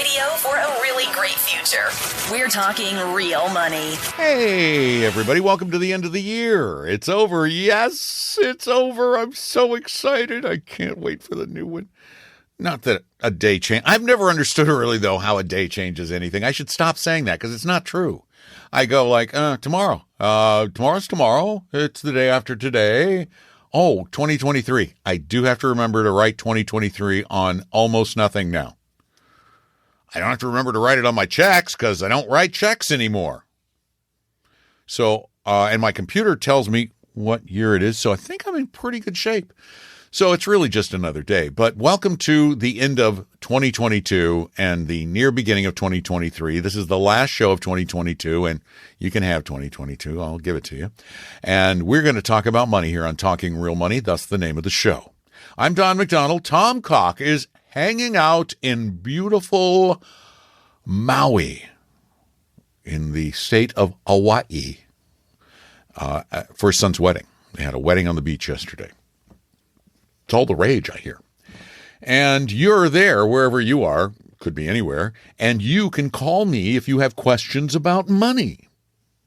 radio for a really great future. We're talking real money. Hey, everybody. Welcome to the end of the year. It's over. Yes, it's over. I'm so excited. I can't wait for the new one. Not that a day change. I've never understood really, though, how a day changes anything. I should stop saying that because it's not true. I go like, tomorrow. Tomorrow's tomorrow. It's the day after today. Oh, 2023. I do have to remember to write 2023 on almost nothing now. I don't have to remember to write it on my checks because I don't write checks anymore. So, and my computer tells me what year it is, so I think I'm in pretty good shape. So it's really just another day. But welcome to the end of 2022 and the near beginning of 2023. This is the last show of 2022, and you can have 2022. I'll give it to you. And we're going to talk about money here on Talking Real Money, thus the name of the show. I'm Don McDonald. Tom Cock is hanging out in beautiful Maui in the state of Hawaii for his son's wedding. They had a wedding on the beach yesterday. It's all the rage, I hear. And you're there wherever you are, could be anywhere, and you can call me if you have questions about money.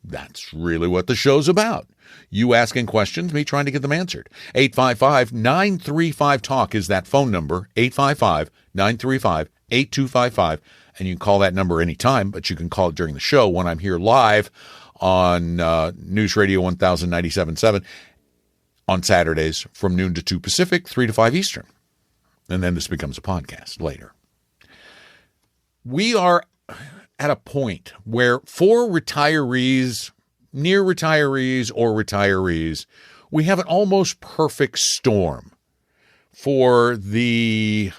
That's really what the show's about. You asking questions, me trying to get them answered. 855-935-TALK is that phone number, 855-935-8255. And you can call that number anytime, but you can call it during the show when I'm here live on News Radio 1097.7 on Saturdays from noon to 2 Pacific, 3 to 5 Eastern. And then this becomes a podcast later. We are at a point where for retirees, near retirees or retirees, we have an almost perfect storm for the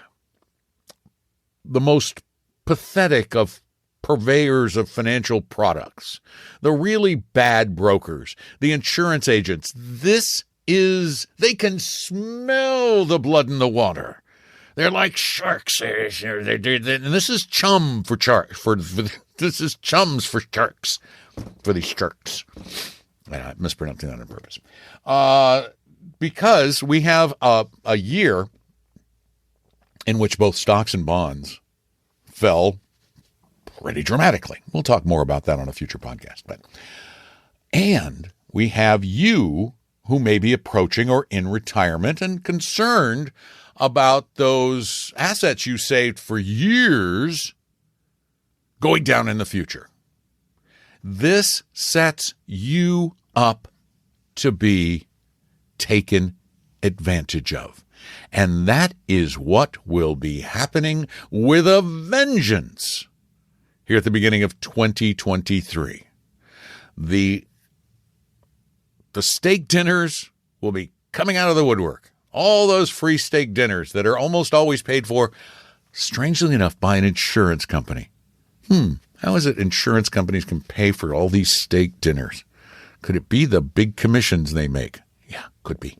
most pathetic of purveyors of financial products, the really bad brokers, the insurance agents. They can smell the blood in the water. They're like sharks. And this is chum for sharks. This is chums for sharks. For these sharks. I'm mispronouncing that on purpose. Because we have a year in which both stocks and bonds fell pretty dramatically. We'll talk more about that on a future podcast. And we have you who may be approaching or in retirement and concerned about those assets you saved for years going down in the future. This sets you up to be taken advantage of. And that is what will be happening with a vengeance here at the beginning of 2023. The steak dinners will be coming out of the woodwork. All those free steak dinners that are almost always paid for, strangely enough, by an insurance company. How is it insurance companies can pay for all these steak dinners? Could it be the big commissions they make? Yeah, could be.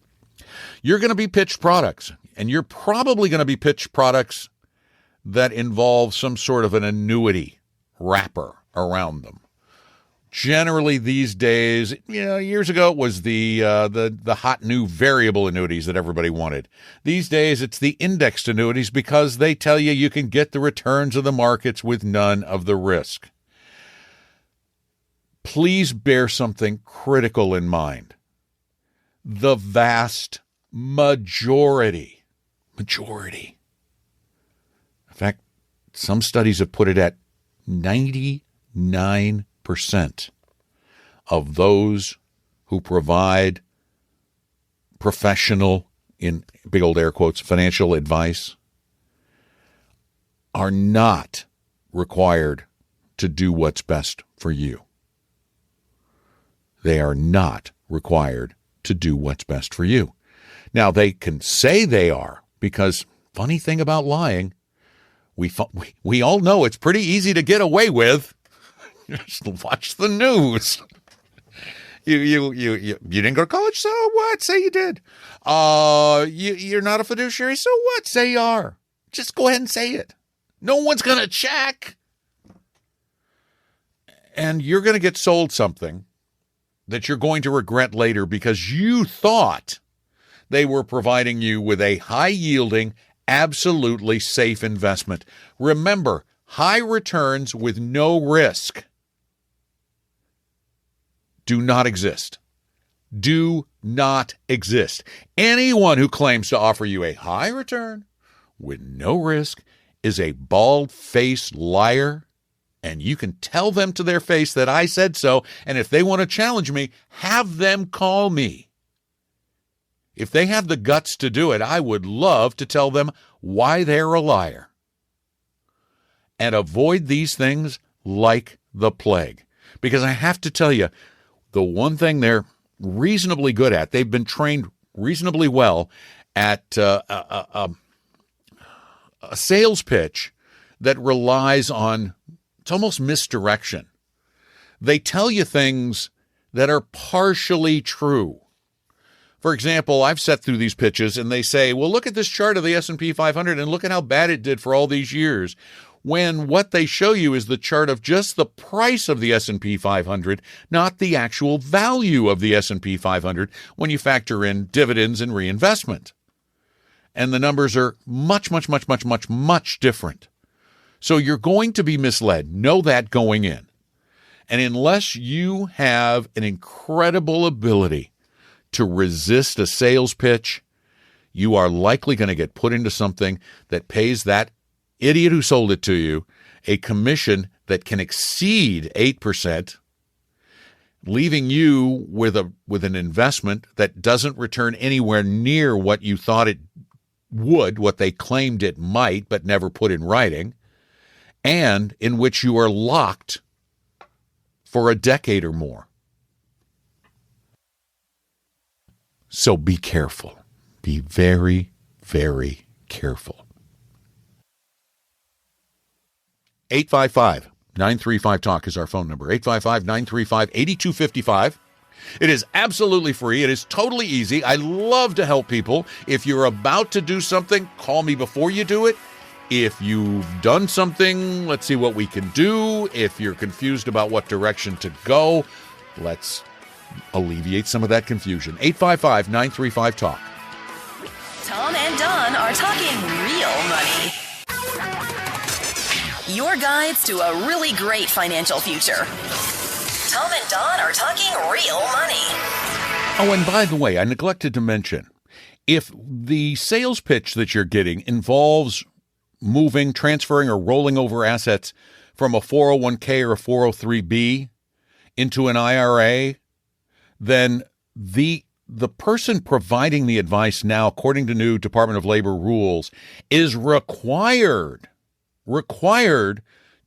You're going to be pitched products, and you're probably going to be pitched products that involve some sort of an annuity wrapper around them. Generally these days, years ago it was the hot new variable annuities that everybody wanted. These days it's the indexed annuities because they tell you can get the returns of the markets with none of the risk. Please bear something critical in mind. The vast majority. In fact, some studies have put it at 99% of those who provide professional, in big old air quotes, financial advice are not required to do what's best for you. They are not required to do what's best for you. Now, they can say they are because, funny thing about lying, we all know it's pretty easy to get away with. Just watch the news. You didn't go to college, so what? Say you did. You're not a fiduciary, so what? Say you are. Just go ahead and say it. No one's going to check. And you're going to get sold something that you're going to regret later because you thought they were providing you with a high-yielding, absolutely safe investment. Remember, high returns with no risk do not exist. Do not exist. Anyone who claims to offer you a high return with no risk is a bald-faced liar, and you can tell them to their face that I said so, and if they want to challenge me, have them call me. If they have the guts to do it, I would love to tell them why they're a liar. And avoid these things like the plague. Because I have to tell you, the one thing they're reasonably good at, they've been trained reasonably well at a sales pitch that relies on, it's almost misdirection. They tell you things that are partially true. For example, I've sat through these pitches and they say, well, look at this chart of the S&P 500 and look at how bad it did for all these years. When what they show you is the chart of just the price of the S&P 500, not the actual value of the S&P 500 when you factor in dividends and reinvestment. And the numbers are much, much, much, much, much, much different. So you're going to be misled. Know that going in. And unless you have an incredible ability to resist a sales pitch, you are likely going to get put into something that pays that idiot who sold it to you a commission that can exceed 8%, leaving you with an investment that doesn't return anywhere near what you thought it would, what they claimed it might, but never put in writing, and in which you are locked for a decade or more. So be careful. Be very, very careful. 855-935-TALK is our phone number. 855-935-8255. It is absolutely free. It is totally easy. I love to help people. If you're about to do something, call me before you do it. If you've done something, let's see what we can do. If you're confused about what direction to go, let's alleviate some of that confusion. 855-935-TALK. Tom and Don are talking real money. Your guides to a really great financial future. Tom and Don are talking real money. Oh, and by the way, I neglected to mention, if the sales pitch that you're getting involves moving, transferring, or rolling over assets from a 401k or a 403b into an IRA, then the person providing the advice now, according to new Department of Labor rules, is required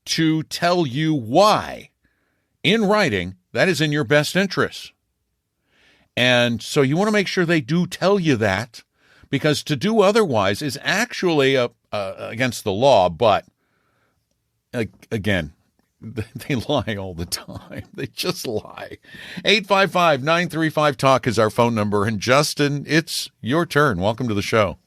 to tell you why, in writing, that is in your best interest. And so you want to make sure they do tell you that, because to do otherwise is actually against the law. But again, they lie all the time. They just lie. 855-935-TALK is our phone number. And Justin, it's your turn. Welcome to the show.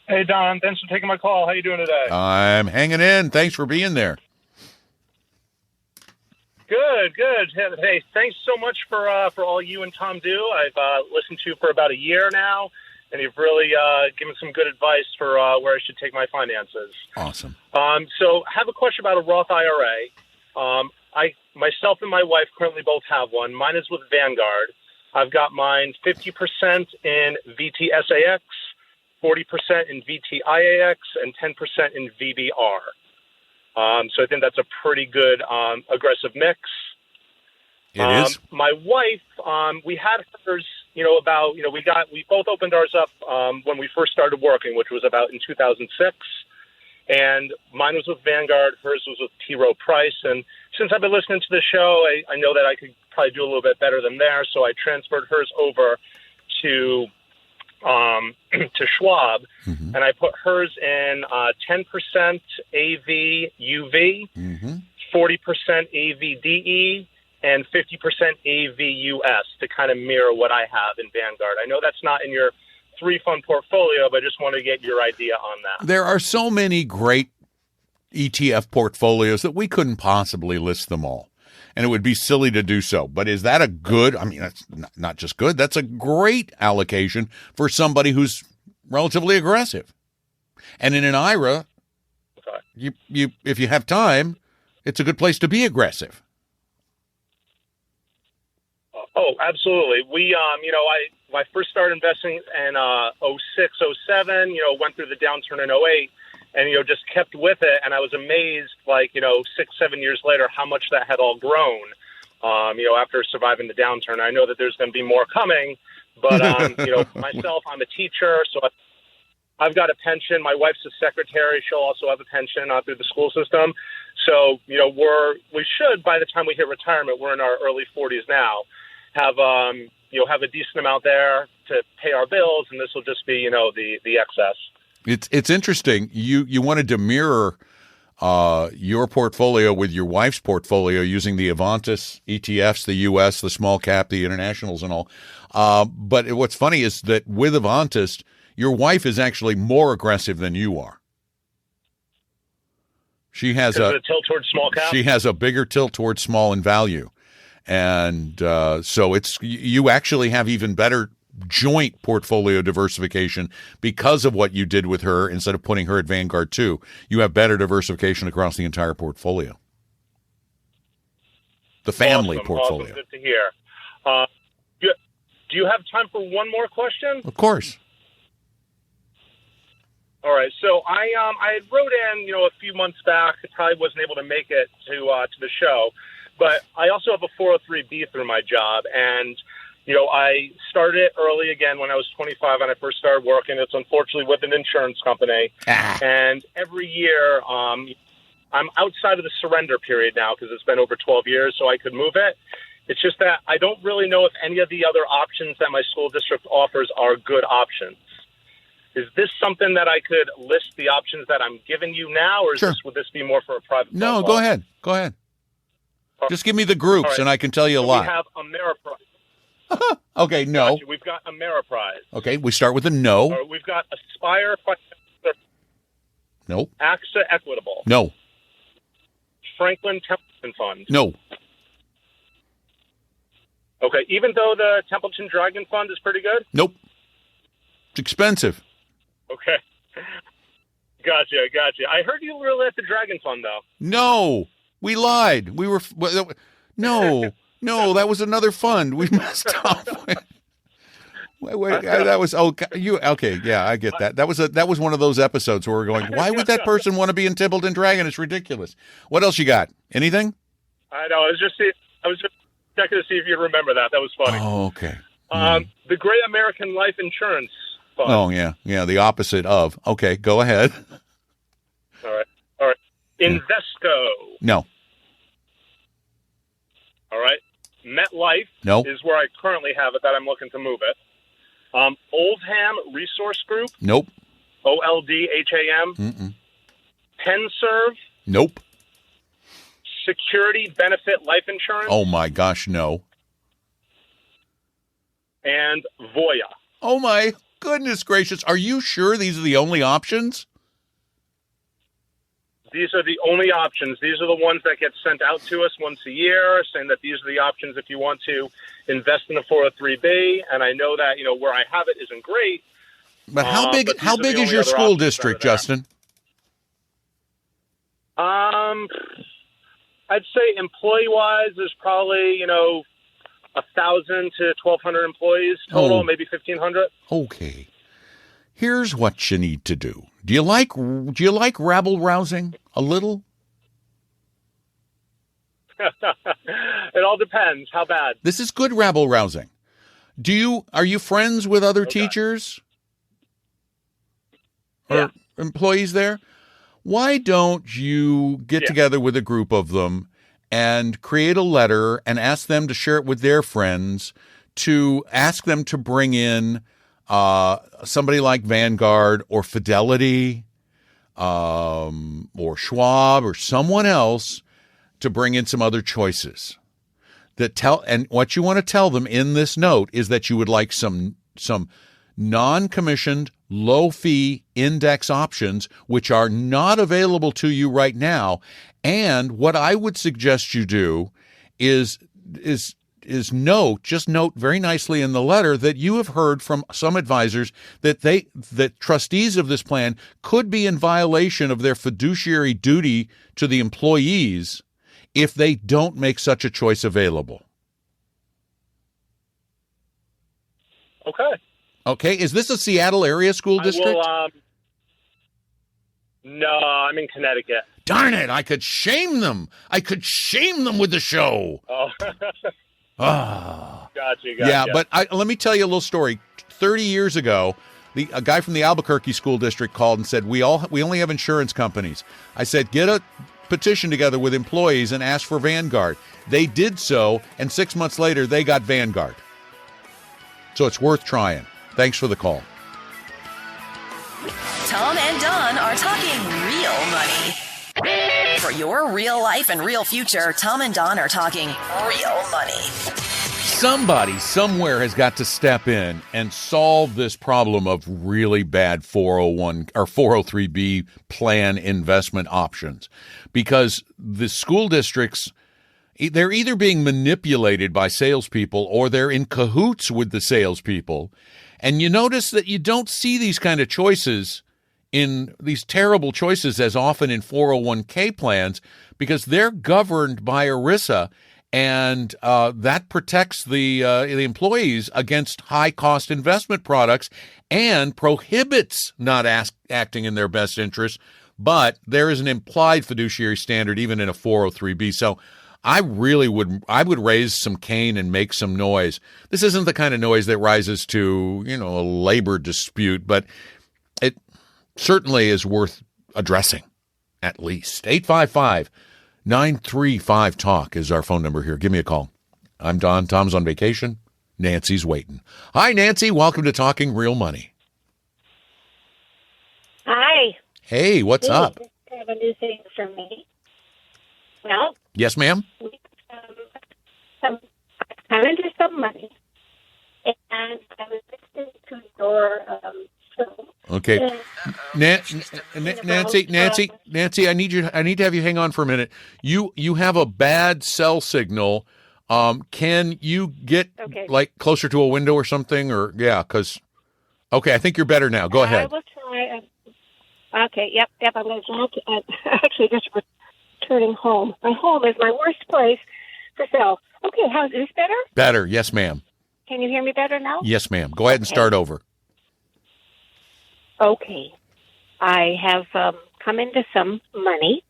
Hey, Don. Thanks for taking my call. How you doing today? I'm hanging in. Thanks for being there. Good. Hey, thanks so much for all you and Tom do. I've listened to you for about a year now, and you've really given some good advice for where I should take my finances. Awesome. So I have a question about a Roth IRA. Myself and my wife currently both have one. Mine is with Vanguard. I've got mine 50% in VTSAX, 40% in VTIAX, and 10% in VBR. So I think that's a pretty good aggressive mix. It is. My wife, we had hers, we both opened ours up when we first started working, which was about in 2006. And mine was with Vanguard, hers was with T. Rowe Price. And since I've been listening to the show, I know that I could probably do a little bit better than there. So I transferred hers over to Schwab, and I put hers in 10% AV-UV, 40% AV-DE, and 50% AV-US to kind of mirror what I have in Vanguard. I know that's not in your three-fund portfolio, but I just want to get your idea on that. There are so many great ETF portfolios that we couldn't possibly list them all. And it would be silly to do so. But is that a good, that's not just good, that's a great allocation for somebody who's relatively aggressive. And in an IRA, if you have time, it's a good place to be aggressive. Oh, absolutely. We, I first started investing in 06, 07, went through the downturn in 08 and, just kept with it. And I was amazed, 6-7 years later, how much that had all grown, after surviving the downturn. I know that there's going to be more coming, but, myself, I'm a teacher, so I've got a pension. My wife's a secretary. She'll also have a pension through the school system. So, we should, by the time we hit retirement, we're in our early 40s now, have a decent amount there to pay our bills, and this will just be, the excess. It's interesting. You wanted to mirror your portfolio with your wife's portfolio using the Avantis ETFs, the U.S., the small cap, the internationals, and all. But what's funny is that with Avantis, your wife is actually more aggressive than you are. She has a tilt towards small cap. She has a bigger tilt towards small in value. And so you actually have even better joint portfolio diversification because of what you did with her. Instead of putting her at Vanguard too, you have better diversification across the entire portfolio. The family portfolio. Awesome. Good to hear. Do you have time for one more question? Of course. All right. So I wrote in, a few months back. I probably wasn't able to make it to the show. But I also have a 403B through my job, and, I started it early again when I was 25 and I first started working. It's unfortunately with an insurance company. And every year I'm outside of the surrender period now because it's been over 12 years, so I could move it. It's just that I don't really know if any of the other options that my school district offers are good options. Is this something that I could list the options that I'm giving you now, or would this be more for a private? No, go ahead. Go ahead. Just give me the groups, and I can tell you a lot. We have Ameriprise. Okay, no. Gotcha. We've got Ameriprise. Okay, we start with a no. We've got Aspire. Nope. AXA Equitable. No. Franklin Templeton Fund. No. Okay, even though the Templeton Dragon Fund is pretty good? Nope. It's expensive. Okay. Gotcha. I heard you were at the Dragon Fund, though. No. We lied. We were no, that was another fund. We messed up. Wait, that was okay? Yeah, I get that. That was one of those episodes where we're going, why would that person want to be in Templeton Dragon? It's ridiculous. What else you got? Anything? I know. I was just checking to see if you remember that. That was funny. Oh, okay. The Great American Life Insurance Fund. Oh yeah. The opposite of. Okay, go ahead. All right. Invesco. No. All right. MetLife is where I currently have it that I'm looking to move it. Oldham Resource Group. Nope. OLDHAM. Mm-mm. PenServe. Nope. Security Benefit Life Insurance. Oh my gosh, no. And Voya. Oh my goodness gracious. Are you sure these are the only options? These are the only options. These are the ones that get sent out to us once a year, saying that these are the options if you want to invest in a 403B. And I know that, where I have it isn't great. But how big is your school district, Justin? I'd say employee-wise, there's probably, 1,000 to 1,200 employees total, maybe 1,500. Okay. Here's what you need to do. Do you like rabble-rousing a little? It all depends. How bad? This is good rabble-rousing. Are you friends with other teachers? Or employees there? Why don't you get together with a group of them and create a letter and ask them to share it with their friends, to ask them to bring in somebody like Vanguard or Fidelity or Schwab or someone else to bring in some other choices. And what you want to tell them in this note is that you would like some non-commissioned, low-fee index options which are not available to you right now. And what I would suggest you do is just note very nicely in the letter that you have heard from some advisors that trustees of this plan could be in violation of their fiduciary duty to the employees if they don't make such a choice available. Okay. Okay. Is this a Seattle area school district? No, I'm in Connecticut. Darn it. I could shame them. With the show. Oh. Gotcha. Yeah, but let me tell you a little story. 30 years ago, a guy from the Albuquerque school district called and said, we only have insurance companies. I said, get a petition together with employees and ask for Vanguard. They did so, and 6 months later, they got Vanguard. So it's worth trying. Thanks for the call. Tom and Don are talking real money. For your real life and real future, Tom and Don are talking real money. Somebody somewhere has got to step in and solve this problem of really bad 401 or 403B plan investment options, because the school districts, they're either being manipulated by salespeople or they're in cahoots with the salespeople. And you notice that you don't see these kind of choices, in these terrible choices, as often in 401k plans, because they're governed by ERISA, and that protects the employees against high-cost investment products and prohibits not acting in their best interest. But there is an implied fiduciary standard even in a 403b. So I would raise some cane and make some noise. This isn't the kind of noise that rises to, a labor dispute, but it certainly is worth addressing, at least. 855-935-TALK is our phone number here. Give me a call. I'm Don. Tom's on vacation. Nancy's waiting. Hi, Nancy. Welcome to Talking Real Money. Hi. Hey, what's up? I have a new thing for me. Well, yes, ma'am. I'm under some money, and I was listening to your show. Okay, Nancy, I need to have you hang on for a minute. You have a bad cell signal. Can you get like closer to a window or something? Or because I think you're better now. Go ahead. I will try. Okay. Yep. I'm going to actually just returning home. My home is my worst place for cell. Okay. How's this better? Better. Yes, ma'am. Can you hear me better now? Yes, ma'am. Go ahead and start over. Okay. I have come into some money,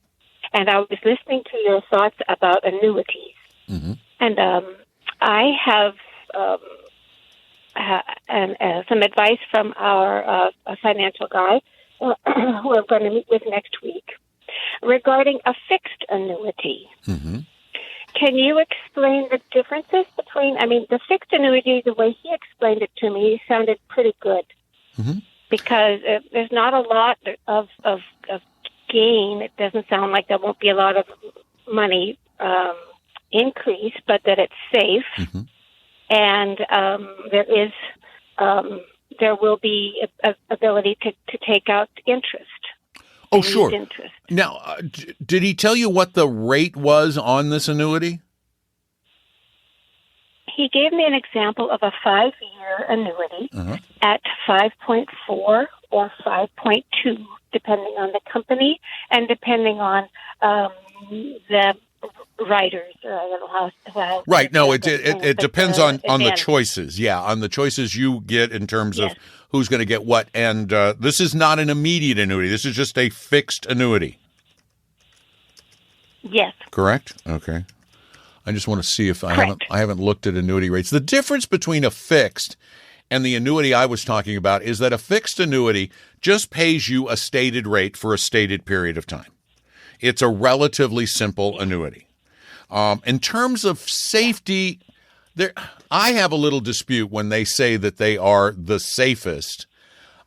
and I was listening to your thoughts about annuities. Mm-hmm. And I have some advice from our financial guy who I'm going to meet with next week regarding a fixed annuity. Mm-hmm. Can you explain the differences between, the fixed annuity, the way he explained it to me, sounded pretty good. Mm-hmm. Because there's not a lot of gain. It doesn't sound like there won't be a lot of money increase, but that it's safe. Mm-hmm. And there will be a ability to take out interest. Oh, sure. Interest. Now, did he tell you what the rate was on this annuity? He gave me an example of a 5-year annuity at 5.4 or 5.2, depending on the company and depending on the writers. I don't know how right. No, it depends on the choices. Yeah, on the choices you get in terms of who's going to get what. And this is not an immediate annuity. This is just a fixed annuity. Yes. Correct? Okay. I just want to see if I haven't looked at annuity rates. The difference between a fixed and the annuity I was talking about is that a fixed annuity just pays you a stated rate for a stated period of time. It's a relatively simple annuity. In terms of safety, I have a little dispute when they say that they are the safest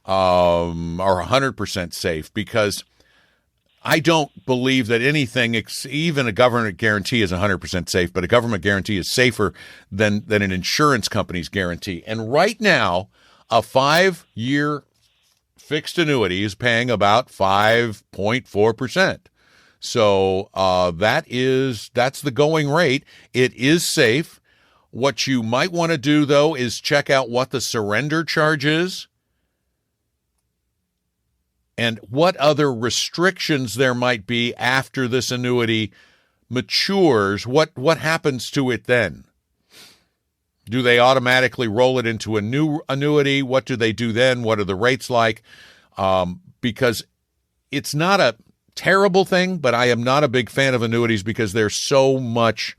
or 100% safe, because I don't believe that anything, even a government guarantee, is 100% safe, but a government guarantee is safer than an insurance company's guarantee. And right now, a 5-year fixed annuity is paying about 5.4%. So that's the going rate. It is safe. What you might want to do, though, is check out what the surrender charge is and what other restrictions there might be after this annuity matures. What happens to it then? Do they automatically roll it into a new annuity? What do they do then? What are the rates like? Because it's not a terrible thing, but I am not a big fan of annuities because there's so much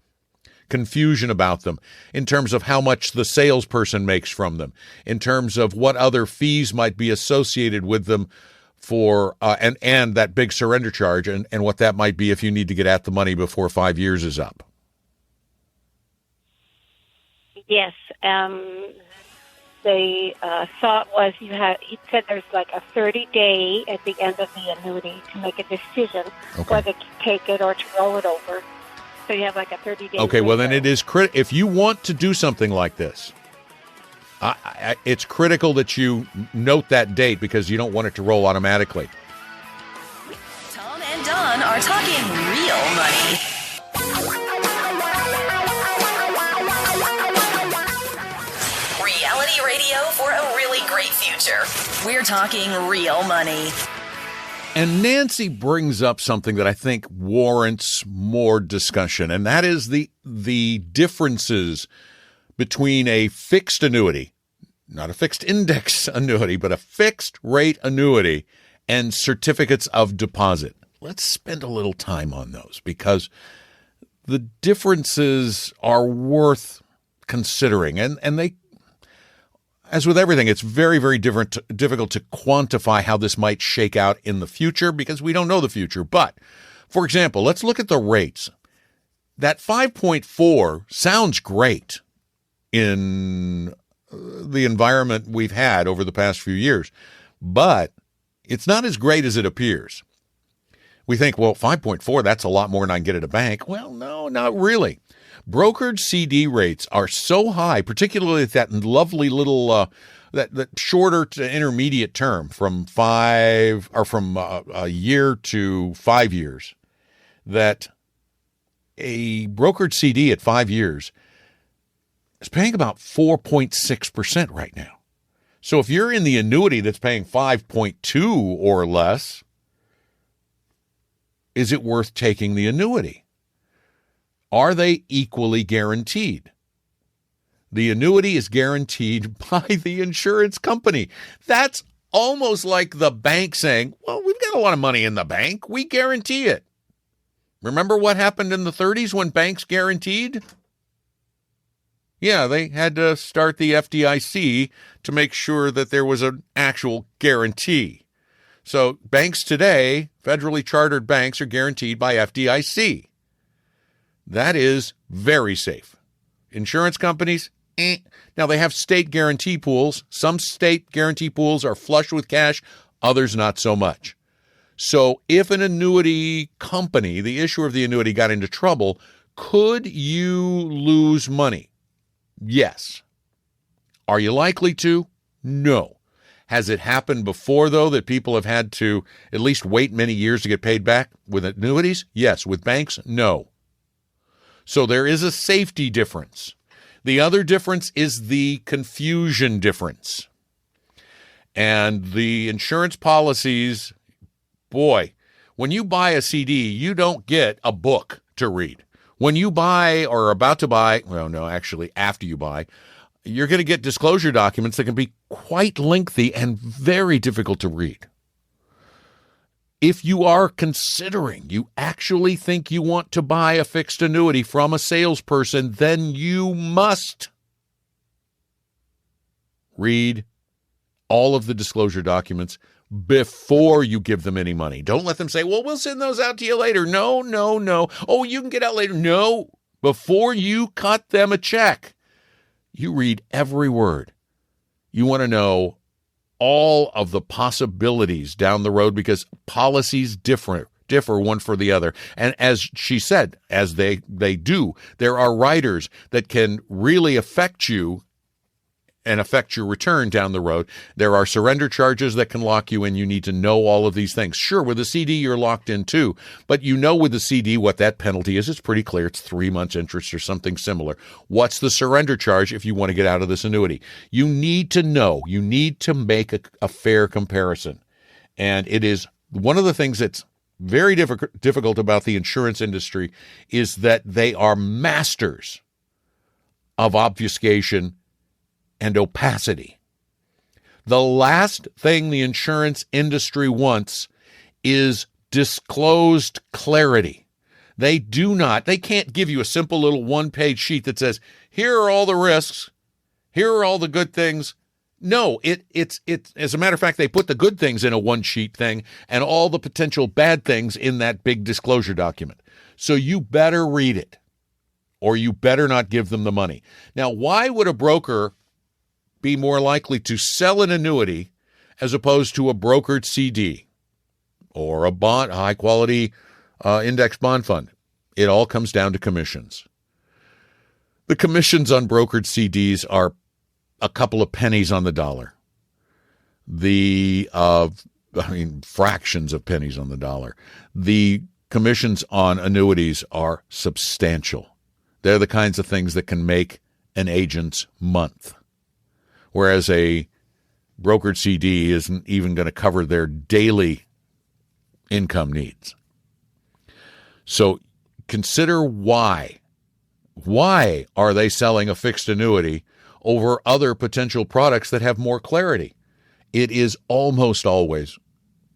confusion about them in terms of how much the salesperson makes from them, in terms of what other fees might be associated with them for and that big surrender charge and what that might be if you need to get at the money before 5 years is up. Yes. The thought was he said there's like a 30-day at the end of the annuity to make a decision whether to take it or to roll it over. So you have like a 30-day. Okay, well then it is if you want to do something like this, it's critical that you note that date because you don't want it to roll automatically. Tom and Don are talking real money. Reality radio for a really great future. We're talking real money. And Nancy brings up something that I think warrants more discussion, and that is the differences between a fixed annuity, not a fixed index annuity, but a fixed rate annuity, and certificates of deposit. Let's spend a little time on those because the differences are worth considering, and they, as with everything, it's very, very difficult to quantify how this might shake out in the future because we don't know the future. But, for example, let's look at the rates. That 5.4 sounds great in the environment we've had over the past few years, but it's not as great as it appears. We think, well, 5.4, that's a lot more than I can get at a bank. Well, no, not really. Brokered CD rates are so high, particularly at that lovely little that shorter to intermediate term from a year to 5 years, that a brokered CD at 5 years is paying about 4.6% right now. So if you're in the annuity that's paying 5.2 or less, is it worth taking the annuity? Are they equally guaranteed? The annuity is guaranteed by the insurance company. That's almost like the bank saying, well, we've got a lot of money in the bank. We guarantee it. Remember what happened in the 30s when banks guaranteed? Yeah, they had to start the FDIC to make sure that there was an actual guarantee. So banks today, federally chartered banks, are guaranteed by FDIC. That is very safe. Insurance companies, Now, they have state guarantee pools. Some state guarantee pools are flush with cash, others not so much. So if an annuity company, the issuer of the annuity, got into trouble, could you lose money? Yes. Are you likely to? No. Has it happened before, though, that people have had to at least wait many years to get paid back with annuities? Yes. With banks? No. So there is a safety difference. The other difference is the confusion difference. And the insurance policies, boy, when you buy a CD, you don't get a book to read. When you buy or are about to buy, well, no, actually, after you buy, you're going to get disclosure documents that can be quite lengthy and very difficult to read. If you are considering, you actually think you want to buy a fixed annuity from a salesperson, then you must read all of the disclosure documents before you give them any money. Don't let them say, well, we'll send those out to you later. No, no, no. Oh, you can get out later. No. Before you cut them a check, you read every word. You want to know all of the possibilities down the road because policies differ one for the other. And as she said, as they do, there are riders that can really affect you and affect your return down the road. There are surrender charges that can lock you in. You need to know all of these things. Sure, with a CD, you're locked in too, but you know with the CD what that penalty is. It's pretty clear. It's 3 months interest or something similar. What's the surrender charge if you want to get out of this annuity? You need to know. You need to make a fair comparison. And it is one of the things that's very difficult about the insurance industry is that they are masters of obfuscation and opacity. The last thing the insurance industry wants is disclosed clarity. They can't give you a simple little one-page sheet that says, here are all the risks, here are all the good things. No, it's as a matter of fact, they put the good things in a one-sheet thing and all the potential bad things in that big disclosure document. So you better read it, or you better not give them the money. Now, why would a broker be more likely to sell an annuity as opposed to a brokered CD or a high-quality index bond fund? It all comes down to commissions. The commissions on brokered CDs are a couple of pennies on the dollar. Fractions of pennies on the dollar. The commissions on annuities are substantial. They're the kinds of things that can make an agent's month. Whereas a brokered CD isn't even going to cover their daily income needs. So consider why. Why are they selling a fixed annuity over other potential products that have more clarity? It is almost always,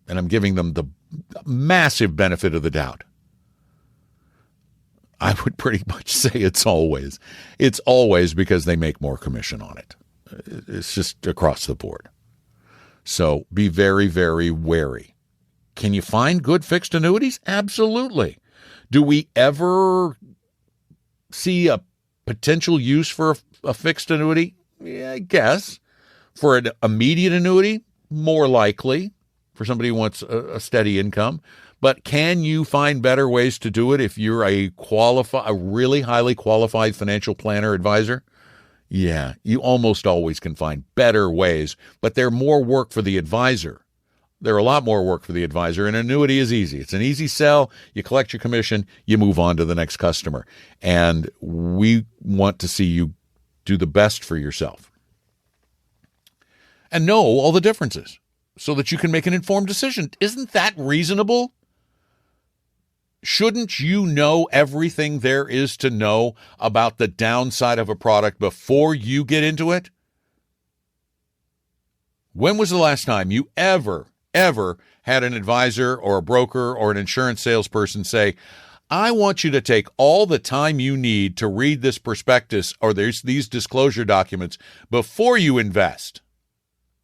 and I'm giving them the massive benefit of the doubt, I would pretty much say it's always because they make more commission on it. It's just across the board. So be very, very wary. Can you find good fixed annuities? Absolutely. Do we ever see a potential use for a fixed annuity? Yeah, I guess. For an immediate annuity, more likely. For somebody who wants a steady income. But can you find better ways to do it if you're a really highly qualified financial planner advisor? Yeah, you almost always can find better ways, but they're more work for the advisor. They're a lot more work for the advisor. An annuity is easy. It's an easy sell. You collect your commission. You move on to the next customer. And we want to see you do the best for yourself. And know all the differences so that you can make an informed decision. Isn't that reasonable? Shouldn't you know everything there is to know about the downside of a product before you get into it? When was the last time you ever had an advisor or a broker or an insurance salesperson say, I want you to take all the time you need to read this prospectus or there's these disclosure documents before you invest?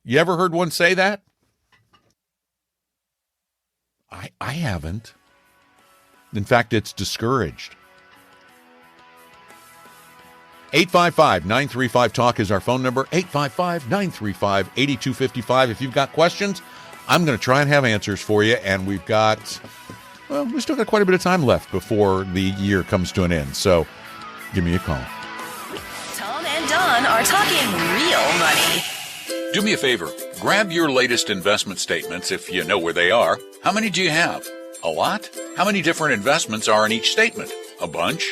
You ever heard one say that? I haven't. In fact, it's discouraged. 855-935-TALK is our phone number. 855-935-8255. If you've got questions, I'm going to try and have answers for you. And we still got quite a bit of time left before the year comes to an end. So give me a call. Tom and Don are talking real money. Do me a favor. Grab your latest investment statements if you know where they are. How many do you have? A lot? How many different investments are in each statement? A bunch?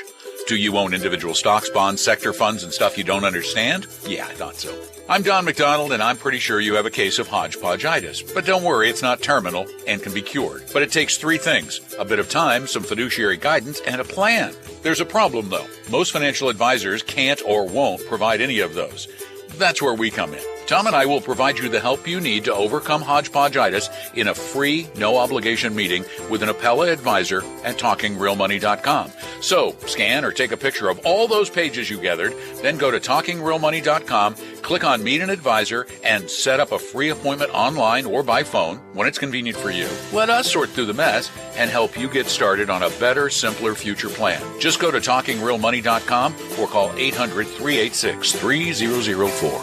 Do you own individual stocks, bonds, sector funds, and stuff you don't understand? Yeah, I thought so. I'm Don McDonald, and I'm pretty sure you have a case of hodgepodgeitis. But don't worry, it's not terminal and can be cured. But it takes three things: a bit of time, some fiduciary guidance, and a plan. There's a problem, though. Most financial advisors can't or won't provide any of those. That's where we come in. Tom and I will provide you the help you need to overcome hodgepodgeitis in a free, no-obligation meeting with an Appella advisor at TalkingRealMoney.com. So, scan or take a picture of all those pages you gathered, then go to TalkingRealMoney.com, click on Meet an Advisor, and set up a free appointment online or by phone when it's convenient for you. Let us sort through the mess and help you get started on a better, simpler future plan. Just go to TalkingRealMoney.com or call 800-386-3004.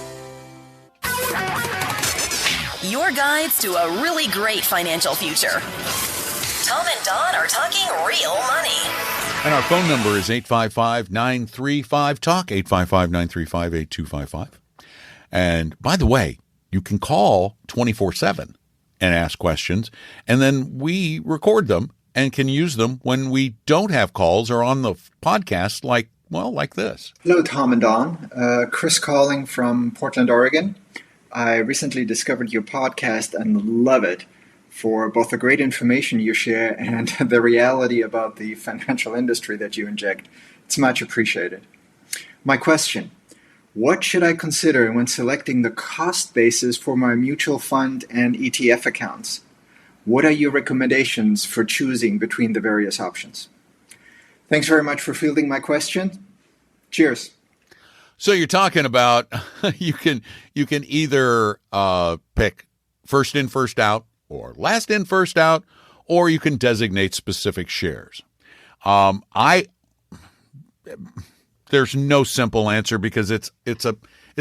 Your guides to a really great financial future. Tom and Don are talking real money. And our phone number is 855-935-TALK, 855-935-8255. And by the way, you can call 24/7 and ask questions, and then we record them and can use them when we don't have calls or on the podcast like this. Hello, Tom and Don. Chris calling from Portland, Oregon. I recently discovered your podcast and love it for both the great information you share and the reality about the financial industry that you inject. It's much appreciated. My question: what should I consider when selecting the cost basis for my mutual fund and ETF accounts? What are your recommendations for choosing between the various options? Thanks very much for fielding my question. Cheers. So you're talking about you can either pick first in, first out, or last in, first out, or you can designate specific shares. There's no simple answer because it's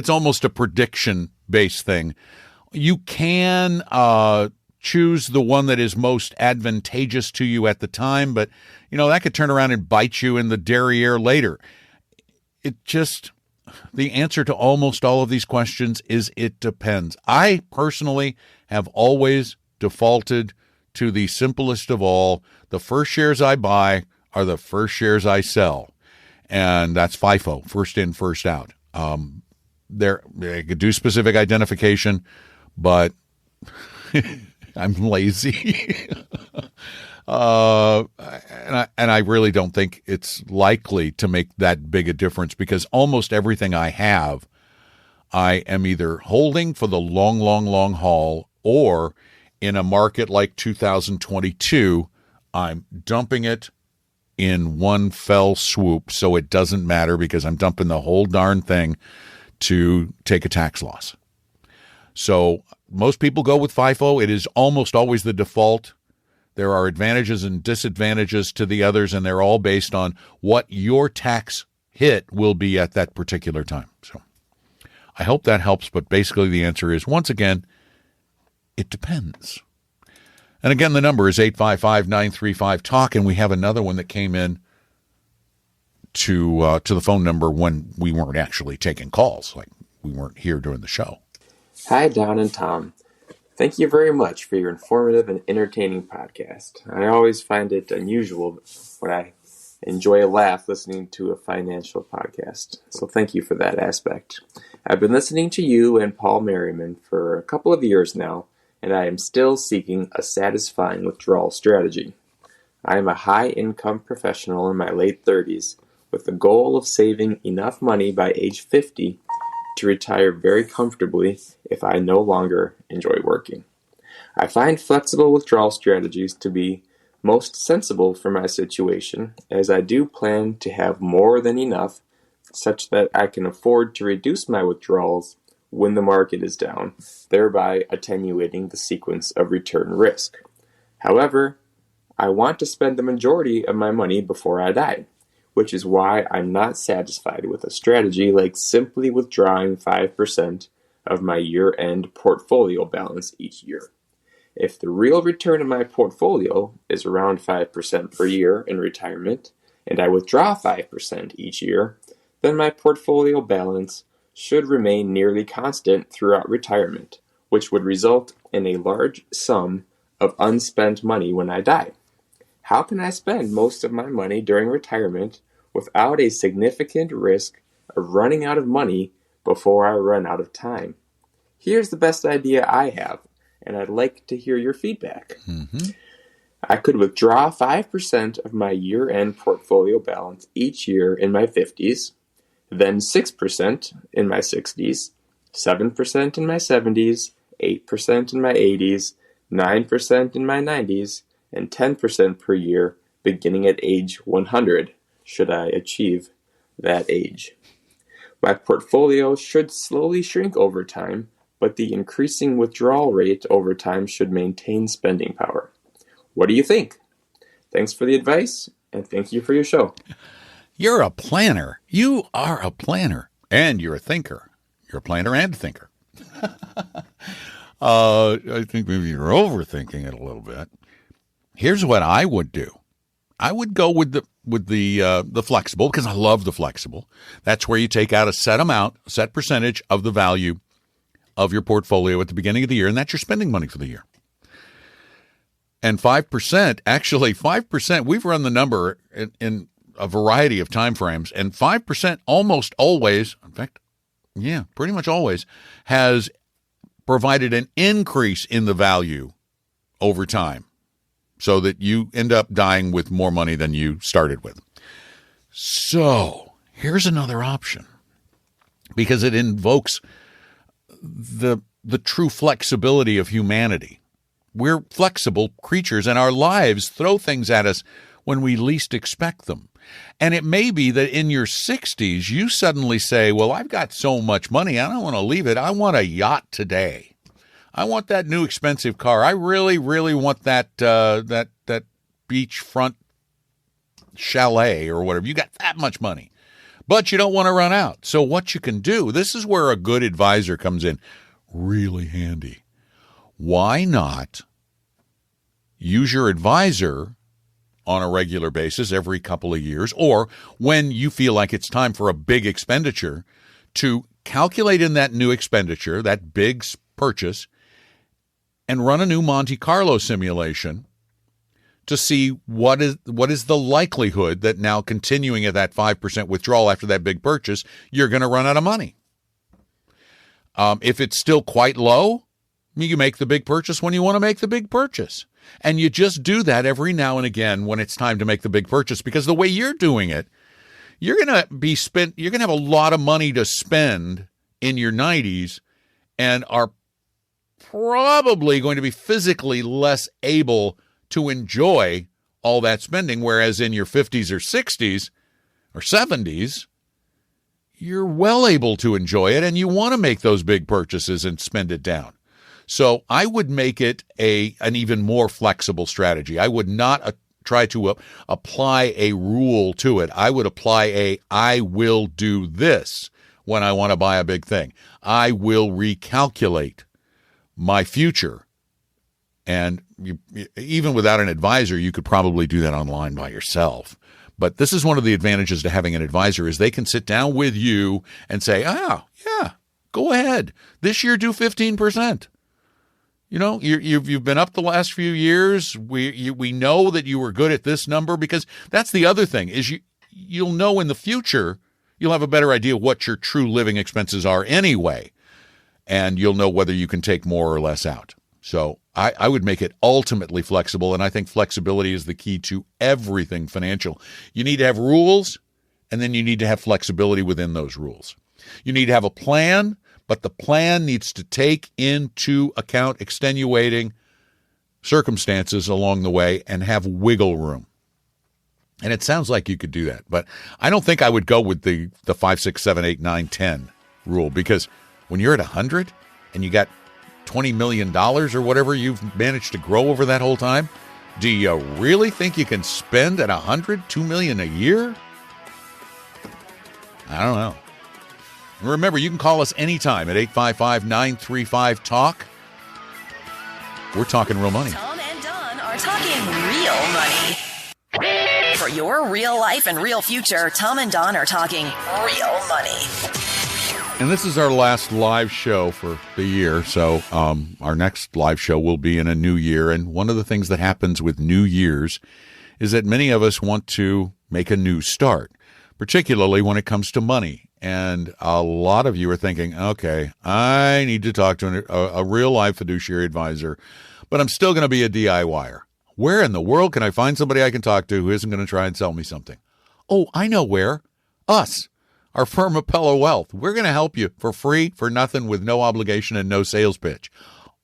almost a prediction based thing. You can choose the one that is most advantageous to you at the time, but that could turn around and bite you in the derriere later. The answer to almost all of these questions is it depends. I personally have always defaulted to the simplest of all. The first shares I buy are the first shares I sell. And that's FIFO, first in, first out. They could do specific identification, but I'm lazy. And I really don't think it's likely to make that big a difference because almost everything I have, I am either holding for the long, long, long haul, or in a market like 2022, I'm dumping it in one fell swoop. So it doesn't matter because I'm dumping the whole darn thing to take a tax loss. So most people go with FIFO. It is almost always the default. There are advantages and disadvantages to the others, and they're all based on what your tax hit will be at that particular time. So I hope that helps, but basically the answer is, once again, it depends. And again, the number is 855-935-TALK, and we have another one that came in to the phone number when we weren't actually taking calls, like we weren't here during the show. Hi, Don and Tom. Thank you very much for your informative and entertaining podcast. I always find it unusual when I enjoy a laugh listening to a financial podcast, so thank you for that aspect. I've been listening to you and Paul Merriman for a couple of years now, and I am still seeking a satisfying withdrawal strategy. I am a high-income professional in my late 30s with the goal of saving enough money by age 50 to retire very comfortably if I no longer enjoy working. I find flexible withdrawal strategies to be most sensible for my situation, as I do plan to have more than enough such that I can afford to reduce my withdrawals when the market is down, thereby attenuating the sequence of return risk. However, I want to spend the majority of my money before I die, which is why I'm not satisfied with a strategy like simply withdrawing 5% of my year-end portfolio balance each year. If the real return of my portfolio is around 5% per year in retirement, and I withdraw 5% each year, then my portfolio balance should remain nearly constant throughout retirement, which would result in a large sum of unspent money when I die. How can I spend most of my money during retirement without a significant risk of running out of money before I run out of time? Here's the best idea I have, and I'd like to hear your feedback. I could withdraw 5% of my year-end portfolio balance each year in my 50s, then 6% in my 60s, 7% in my 70s, 8% in my 80s, 9% in my 90s, and 10% per year beginning at age 100, should I achieve that age. My portfolio should slowly shrink over time, but the increasing withdrawal rate over time should maintain spending power. What do you think? Thanks for the advice, and thank you for your show. You're a planner. You are a planner, and you're a thinker. You're a planner and a thinker. I think maybe you're overthinking it a little bit. Here's what I would do. I would go with the flexible, because I love the flexible. That's where you take out a set amount, a set percentage of the value of your portfolio at the beginning of the year, and that's your spending money for the year. And 5%, actually 5%, we've run the number in a variety of time frames, and 5% almost always, in fact, yeah, pretty much always, has provided an increase in the value over time so that you end up dying with more money than you started with. So here's another option, because it invokes the true flexibility of humanity. We're flexible creatures, and our lives throw things at us when we least expect them. And it may be that in your 60s, you suddenly say, well, I've got so much money, I don't want to leave it. I want a yacht today. I want that new expensive car. I really, really want that beachfront chalet or whatever. You got that much money, but you don't want to run out. So what you can do, this is where a good advisor comes in really handy. Why not use your advisor on a regular basis every couple of years, or when you feel like it's time for a big expenditure, to calculate in that new expenditure, that big purchase, and run a new Monte Carlo simulation to see what is the likelihood that now continuing at that 5% withdrawal after that big purchase, you're going to run out of money. If it's still quite low, you make the big purchase when you want to make the big purchase. And you just do that every now and again when it's time to make the big purchase, because the way you're doing it, you're going to have a lot of money to spend in your 90s and are probably going to be physically less able to enjoy all that spending, whereas in your 50s or 60s or 70s, you're well able to enjoy it and you want to make those big purchases and spend it down. So I would make it an even more flexible strategy. I would not try to apply a rule to it. I would apply I will do this when I want to buy a big thing. I will recalculate my future. And even without an advisor, you could probably do that online by yourself. But this is one of the advantages to having an advisor, is they can sit down with you and say, yeah, go ahead. This year, do 15%. You know, you've been up the last few years. We know that you were good at this number, because that's the other thing, is you'll know in the future, you'll have a better idea what your true living expenses are anyway, and you'll know whether you can take more or less out. So I would make it ultimately flexible, and I think flexibility is the key to everything financial. You need to have rules, and then you need to have flexibility within those rules. You need to have a plan, but the plan needs to take into account extenuating circumstances along the way and have wiggle room. And it sounds like you could do that, but I don't think I would go with the 5, 6, 7, 8, 9, 10 rule, because when you're at 100 and you got $20 million or whatever you've managed to grow over that whole time, do you really think you can spend at 100, $2 million a year? I don't know. Remember, you can call us anytime at 855-935-TALK. We're talking real money. Tom and Don are talking real money. For your real life and real future, Tom and Don are talking real money. And this is our last live show for the year, so our next live show will be in a new year. And one of the things that happens with New Year's is that many of us want to make a new start, particularly when it comes to money. And a lot of you are thinking, okay, I need to talk to a real-life fiduciary advisor, but I'm still going to be a DIYer. Where in the world can I find somebody I can talk to who isn't going to try and sell me something? Oh, I know where. Us. Our firm, Appello Wealth. We're going to help you for free, for nothing, with no obligation and no sales pitch.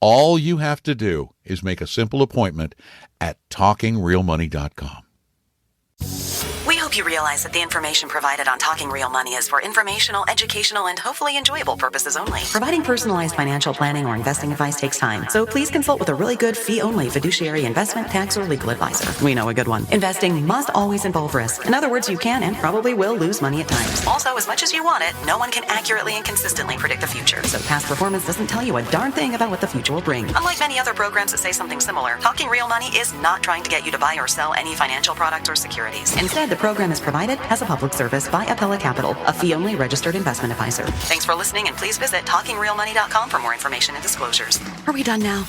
All you have to do is make a simple appointment at talkingrealmoney.com. We hope you realize that the information provided on Talking Real Money is for informational, educational, and hopefully enjoyable purposes only. Providing personalized financial planning or investing advice takes time, so please consult with a really good fee-only fiduciary investment, tax, or legal advisor. We know a good one. Investing must always involve risk. In other words, you can and probably will lose money at times. Also, as much as you want it, no one can accurately and consistently predict the future, so past performance doesn't tell you a darn thing about what the future will bring. Unlike many other programs that say something similar, Talking Real Money is not trying to get you to buy or sell any financial products or securities. Instead, the program program is provided as a public service by Appella Capital, a fee-only registered investment advisor. Thanks for listening, and please visit TalkingRealMoney.com for more information and disclosures. Are we done now?